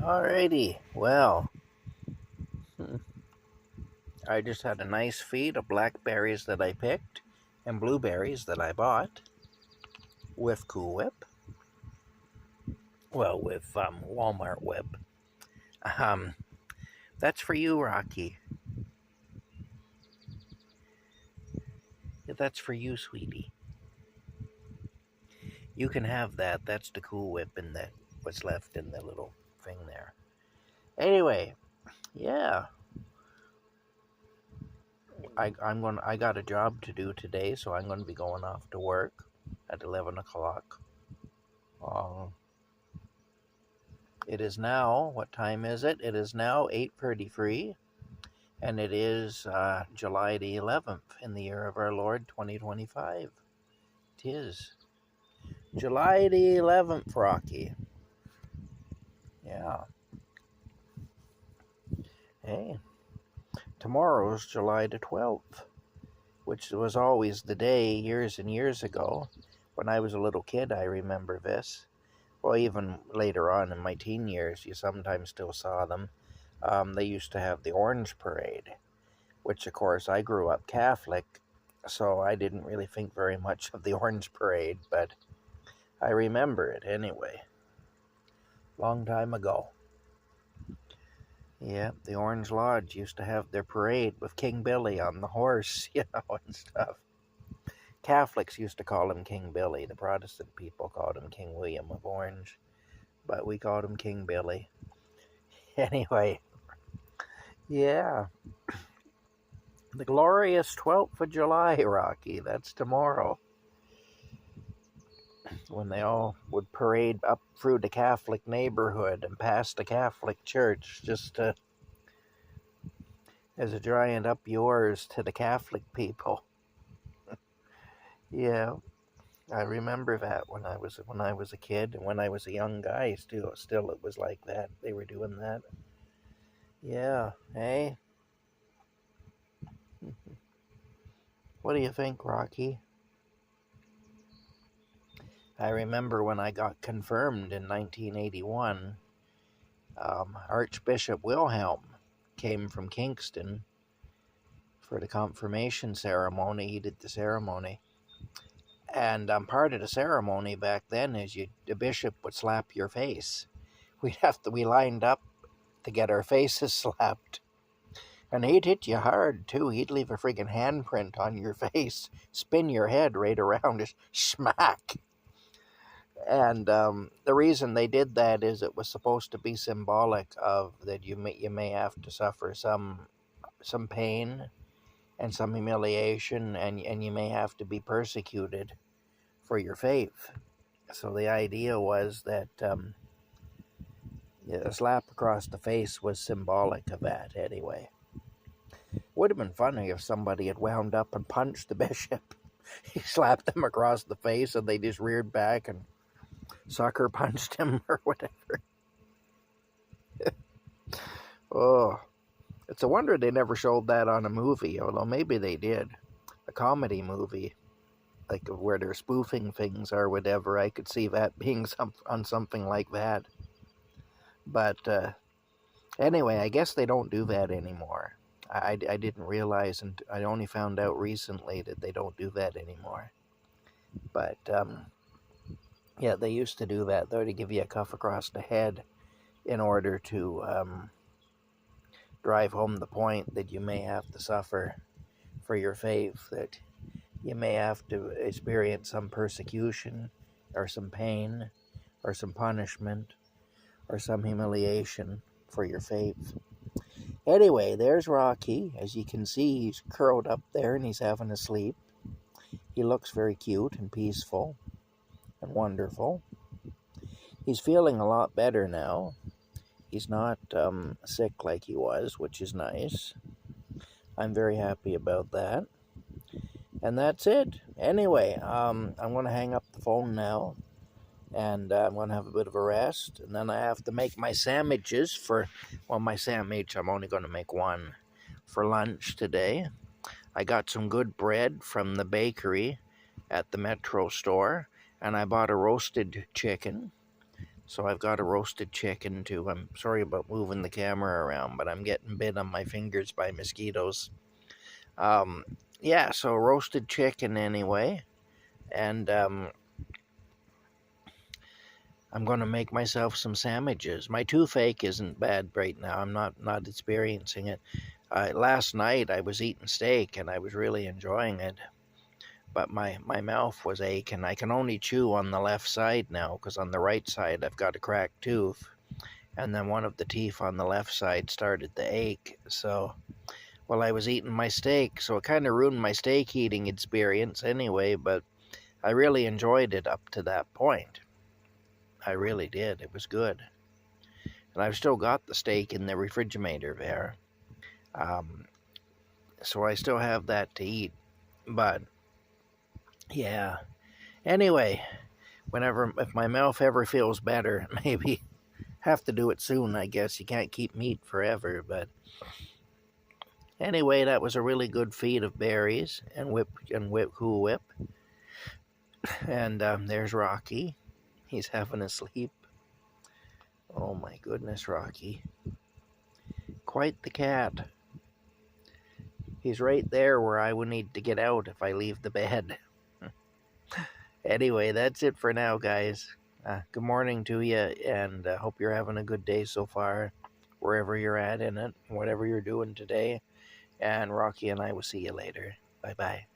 Alrighty, well, I just had a nice feed of blackberries that I picked and blueberries that I bought with Cool Whip. Well, with Walmart Whip. Um, that's for you, Rocky. That's for you, sweetie. You can have that. That's the Cool Whip and the what's left in the little thing there. Anyway, yeah, I got a job to do today, so I'm gonna be going off to work at 11 o'clock. Um, It is now, what time is it? It is now 8:33, and it is July the 11th in the year of our Lord 2025. 'Tis July the 11th, Rocky. Yeah. Hey, tomorrow's July the 12th, which was always the day years and years ago. When I was a little kid, I remember this. Well, even later on in my teen years, you sometimes still saw them. They used to have the Orange Parade, which, of course, I grew up Catholic, so I didn't really think very much of the Orange Parade, but I remember it anyway. Long time ago. Yeah, the Orange Lodge used to have their parade with King Billy on the horse, and stuff. Catholics used to call him King Billy. The Protestant people called him King William of Orange, but we called him King Billy. Anyway, yeah. The glorious 12th of July, Rocky. That's tomorrow. When they all would parade up through the Catholic neighborhood and past the Catholic church just as a giant up yours to the Catholic people. Yeah, I remember that when I was a kid and when I was a young guy. Still it was like that. They were doing that. Yeah. Hey, what do you think, Rocky? I remember when I got confirmed in 1981. Archbishop Wilhelm came from Kingston for the confirmation ceremony. He did the ceremony. And part of the ceremony back then is the bishop would slap your face. We lined up to get our faces slapped. And he'd hit you hard, too. He'd leave a friggin' handprint on your face, spin your head right around, just smack. And the reason they did that is it was supposed to be symbolic of that you may have to suffer some pain and some humiliation, and you may have to be persecuted for your faith. So the idea was that a slap across the face was symbolic of that anyway. Would have been funny if somebody had wound up and punched the bishop. He slapped them across the face and they just reared back and sucker punched him or whatever. Oh, it's a wonder they never showed that on a movie, although maybe they did. A comedy movie, like where they're spoofing things or whatever. I could see that being on something like that. But anyway, I guess they don't do that anymore. I didn't realize, and I only found out recently that they don't do that anymore. But yeah, they used to do that, though, to give you a cuff across the head in order to drive home the point that you may have to suffer for your faith, that you may have to experience some persecution or some pain or some punishment or some humiliation for your faith. Anyway, there's Rocky. As you can see, he's curled up there and he's having a sleep. He looks very cute and peaceful and wonderful. He's feeling a lot better now. He's not sick like he was, which is nice. I'm very happy about that. And that's it. Anyway, I'm going to hang up the phone now. And I'm going to have a bit of a rest. And then I have to make my sandwiches for, well, my sandwich, I'm only going to make one for lunch today. I got some good bread from the bakery at the Metro store. And I bought a roasted chicken So I've got a roasted chicken too. I'm sorry about moving the camera around, but I'm getting bit on my fingers by mosquitoes. Yeah, so roasted chicken anyway. And I'm going to make myself some sandwiches. My toothache isn't bad right now. I'm not experiencing it. Last night I was eating steak and I was really enjoying it. But my mouth was aching. I can only chew on the left side now because on the right side I've got a cracked tooth. And then one of the teeth on the left side started to ache. So while I was eating my steak, so it kind of ruined my steak eating experience anyway, but I really enjoyed it up to that point. I really did. It was good. And I've still got the steak in the refrigerator there. So I still have that to eat. But yeah. Anyway, if my mouth ever feels better, maybe have to do it soon, I guess. You can't keep meat forever, but anyway, that was a really good feed of berries and Cool Whip. And there's Rocky. He's having a sleep. Oh my goodness, Rocky. Quite the cat. He's right there where I would need to get out if I leave the bed. Anyway, that's it for now, guys. Good morning to you, and hope you're having a good day so far, wherever you're at in it, whatever you're doing today. And Rocky and I will see you later. Bye-bye.